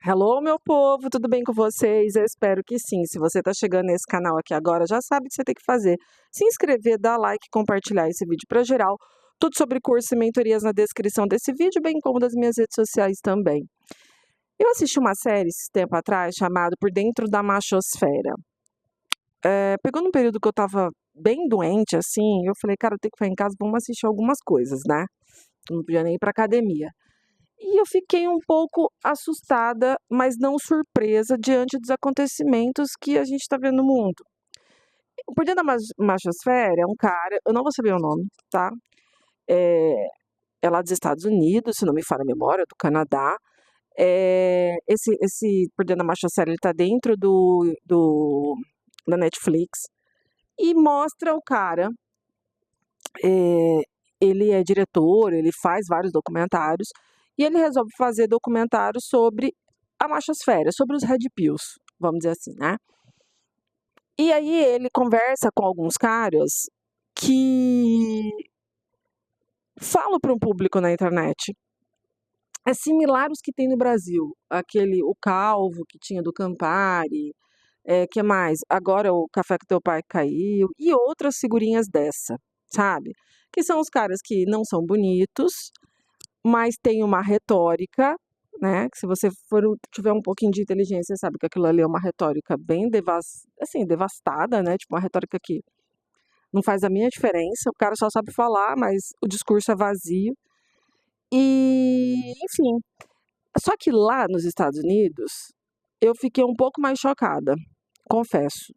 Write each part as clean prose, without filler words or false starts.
Hello, meu povo, tudo bem com vocês? Eu espero que sim. Se você está chegando nesse canal aqui agora, já sabe o que você tem que fazer. Se inscrever, dar like, compartilhar esse vídeo para geral. Tudo sobre curso e mentorias na descrição desse vídeo, bem como das minhas redes sociais também. Eu assisti uma série esse tempo atrás chamada Por Dentro da Machosfera. Pegou num período que eu estava bem doente, assim, eu falei, cara, eu tenho que ficar em casa, vamos assistir algumas coisas, né? Não podia nem ir para academia. E eu fiquei um pouco assustada, mas não surpresa, diante dos acontecimentos que a gente está vendo no mundo. O Por Dentro da Machosfera é um cara, eu não vou saber o nome, tá? É, é lá dos Estados Unidos, se não me falha a memória, do Canadá. Esse Por Dentro da Machosfera, ele tá dentro da Netflix e mostra o cara. Ele é diretor, ele faz vários documentários e ele resolve fazer documentários sobre a machosfera, sobre os red pills, vamos dizer assim, né? E aí ele conversa com alguns caras que falam para um público na internet. É similar aos que tem no Brasil, o Calvo que tinha do Campari, que mais? Agora o Café que Teu Pai Caiu e outras figurinhas dessa, sabe? Que são os caras que não são bonitos, mas tem uma retórica, né? Que se você tiver um pouquinho de inteligência, você sabe que aquilo ali é uma retórica bem devastada, né? Tipo, uma retórica que não faz a minha diferença. O cara só sabe falar, mas o discurso é vazio. E, enfim. Só que lá nos Estados Unidos, eu fiquei um pouco mais chocada, confesso.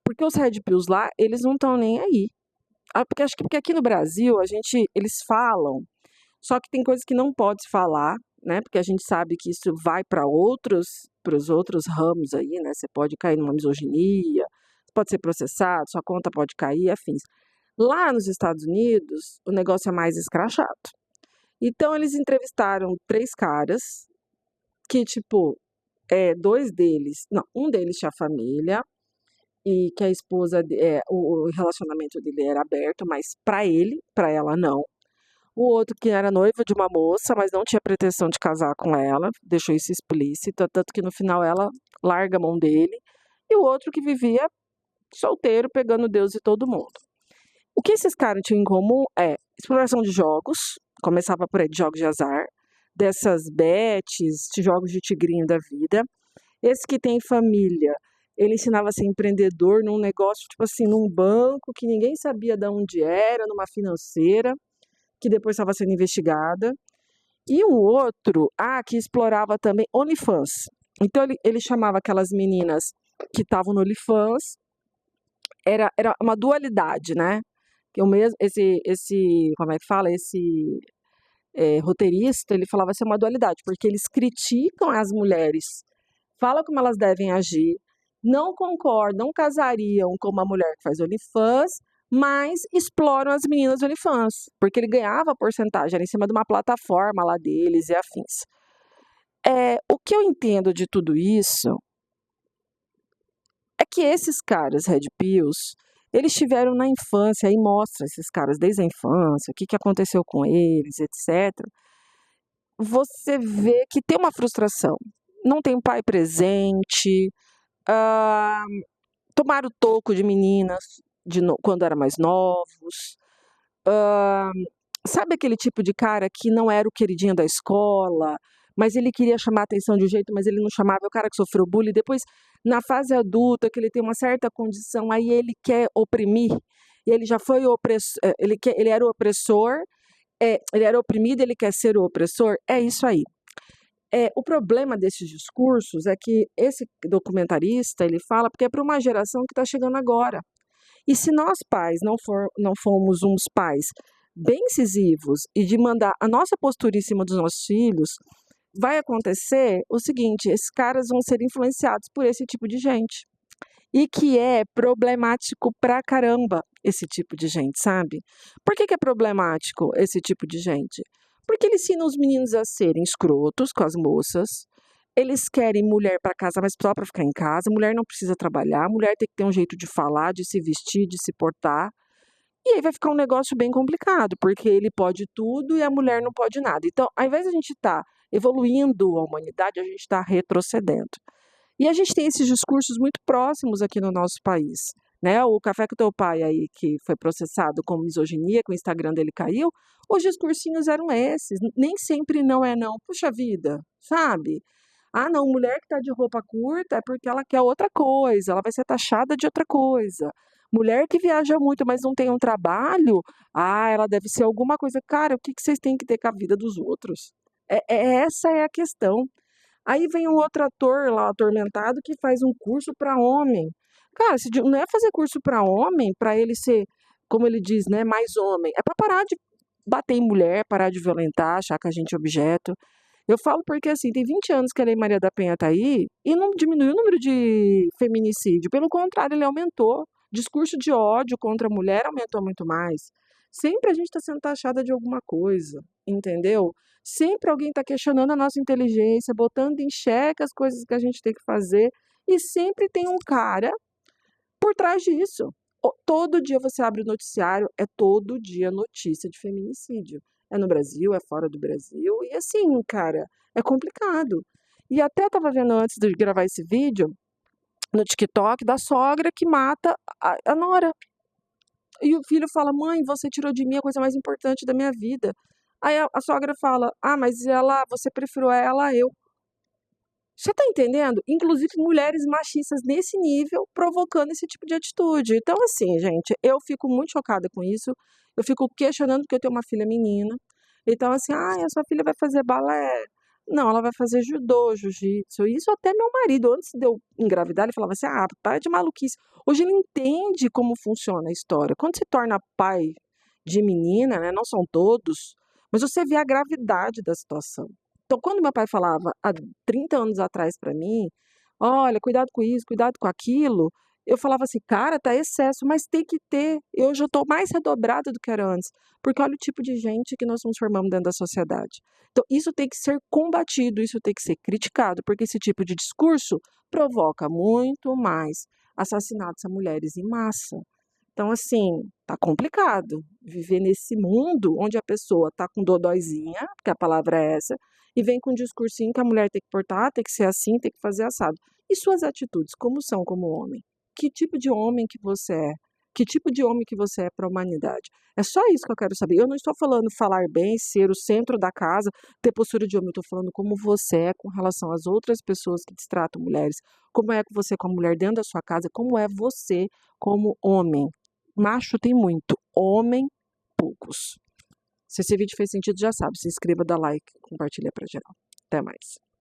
Porque os red pills lá, eles não estão nem aí. Porque aqui no Brasil, eles falam. Só que tem coisas que não pode se falar, né? Porque a gente sabe que isso vai para os outros ramos aí, né? Você pode cair numa misoginia, pode ser processado, sua conta pode cair, afins. Lá nos Estados Unidos, o negócio é mais escrachado. Então, eles entrevistaram 3 caras que, tipo, dois deles, não, um deles tinha família e que a esposa, o relacionamento dele era aberto, mas para ela não. O outro que era noiva de uma moça, mas não tinha pretensão de casar com ela, deixou isso explícito, tanto que no final ela larga a mão dele. E o outro que vivia solteiro, pegando Deus e todo mundo. O que esses caras tinham em comum é exploração de jogos, começava por aí de jogos de azar, dessas bets, de jogos de tigrinho da vida. Esse que tem família, ele ensinava a ser empreendedor num negócio, tipo assim, num banco que ninguém sabia de onde era, numa financeira que depois estava sendo investigada, e um outro, que explorava também OnlyFans. Então ele chamava aquelas meninas que estavam no OnlyFans, era uma dualidade, né? Que o mesmo, como é que fala? Roteirista, ele falava assim, uma dualidade, porque eles criticam as mulheres, falam como elas devem agir, não concordam, não casariam com uma mulher que faz OnlyFans, mas exploram as meninas do OnlyFans, porque ele ganhava a porcentagem, era em cima de uma plataforma lá deles e afins. O que eu entendo de tudo isso é que esses caras Red Pills, eles tiveram na infância, aí mostra esses caras desde a infância, o que aconteceu com eles, etc. Você vê que tem uma frustração. Não tem pai presente, ah, tomaram toco de meninas quando eram mais novos. Ah, sabe aquele tipo de cara que não era o queridinho da escola, mas ele queria chamar a atenção de um jeito, mas ele não chamava, é o cara que sofreu bullying. Depois, na fase adulta, que ele tem uma certa condição, aí ele quer oprimir, e ele já foi ele era o opressor, ele era oprimido, ele quer ser o opressor, é isso aí. O problema desses discursos é que esse documentarista, ele fala porque é para uma geração que está chegando agora. E se nós pais não formos uns pais bem incisivos e de mandar a nossa postura em cima dos nossos filhos, vai acontecer o seguinte, esses caras vão ser influenciados por esse tipo de gente. E que é problemático pra caramba esse tipo de gente, sabe? Por que é problemático esse tipo de gente? Porque ele ensina os meninos a serem escrotos com as moças, eles querem mulher para casa, mas só para ficar em casa, mulher não precisa trabalhar, mulher tem que ter um jeito de falar, de se vestir, de se portar. E aí vai ficar um negócio bem complicado, porque ele pode tudo e a mulher não pode nada. Então, ao invés de a gente estar evoluindo a humanidade, a gente está retrocedendo. E a gente tem esses discursos muito próximos aqui no nosso país, né? O Café com Teu Pai aí, que foi processado com misoginia, que o Instagram dele caiu, os discursinhos eram esses, nem sempre não é não. Puxa vida, sabe? Ah, não, mulher que tá de roupa curta é porque ela quer outra coisa, ela vai ser taxada de outra coisa. Mulher que viaja muito, mas não tem um trabalho, ah, ela deve ser alguma coisa. Cara, o que que vocês têm que ter com a vida dos outros? Essa é a questão. Aí vem um outro ator lá, atormentado, que faz um curso para homem. Cara, não é fazer curso para homem, para ele ser, como ele diz, né, mais homem. É para parar de bater em mulher, parar de violentar, achar que a gente é objeto. Eu falo porque, assim, tem 20 anos que a Lei Maria da Penha tá aí e não diminuiu o número de feminicídio. Pelo contrário, ele aumentou. Discurso de ódio contra a mulher aumentou muito mais. Sempre a gente está sendo taxada de alguma coisa, entendeu? Sempre alguém está questionando a nossa inteligência, botando em xeque as coisas que a gente tem que fazer, e sempre tem um cara por trás disso. Todo dia você abre o noticiário, é todo dia notícia de feminicídio. É no Brasil, é fora do Brasil, e assim, cara, é complicado. E até eu estava vendo antes de gravar esse vídeo no TikTok da sogra que mata a nora. E o filho fala: mãe, você tirou de mim a coisa mais importante da minha vida. Aí a sogra fala: ah, mas você preferiu ela a eu. Você tá entendendo? Inclusive mulheres machistas nesse nível provocando esse tipo de atitude. Então, assim, gente, eu fico muito chocada com isso. Eu fico questionando porque eu tenho uma filha menina. Então, assim, a sua filha vai fazer balé. Não, ela vai fazer judô, jiu-jitsu. Isso até meu marido, antes de eu engravidar, ele falava assim: ah, para de maluquice. Hoje ele entende como funciona a história. Quando se torna pai de menina, né? Não são todos, mas você vê a gravidade da situação. Então, quando meu pai falava há 30 anos atrás para mim: olha, cuidado com isso, cuidado com aquilo, eu falava assim: cara, tá excesso, mas tem que ter. Eu já estou mais redobrada do que era antes, porque olha o tipo de gente que nós nos formamos dentro da sociedade. Então, isso tem que ser combatido, isso tem que ser criticado, porque esse tipo de discurso provoca muito mais assassinatos a mulheres em massa. Então, assim, tá complicado viver nesse mundo onde a pessoa tá com dodóizinha, que a palavra é essa, e vem com um discursinho que a mulher tem que portar, tem que ser assim, tem que fazer assado. E suas atitudes, como são como homem? Que tipo de homem que você é? Que tipo de homem que você é para a humanidade? É só isso que eu quero saber. Eu não estou falando falar bem, ser o centro da casa, ter postura de homem. Eu estou falando como você é com relação às outras pessoas que destratam mulheres. Como é você com a mulher dentro da sua casa? Como é você como homem? Macho tem muito, homem, poucos. Se esse vídeo fez sentido, já sabe. Se inscreva, dá like, compartilha para geral. Até mais.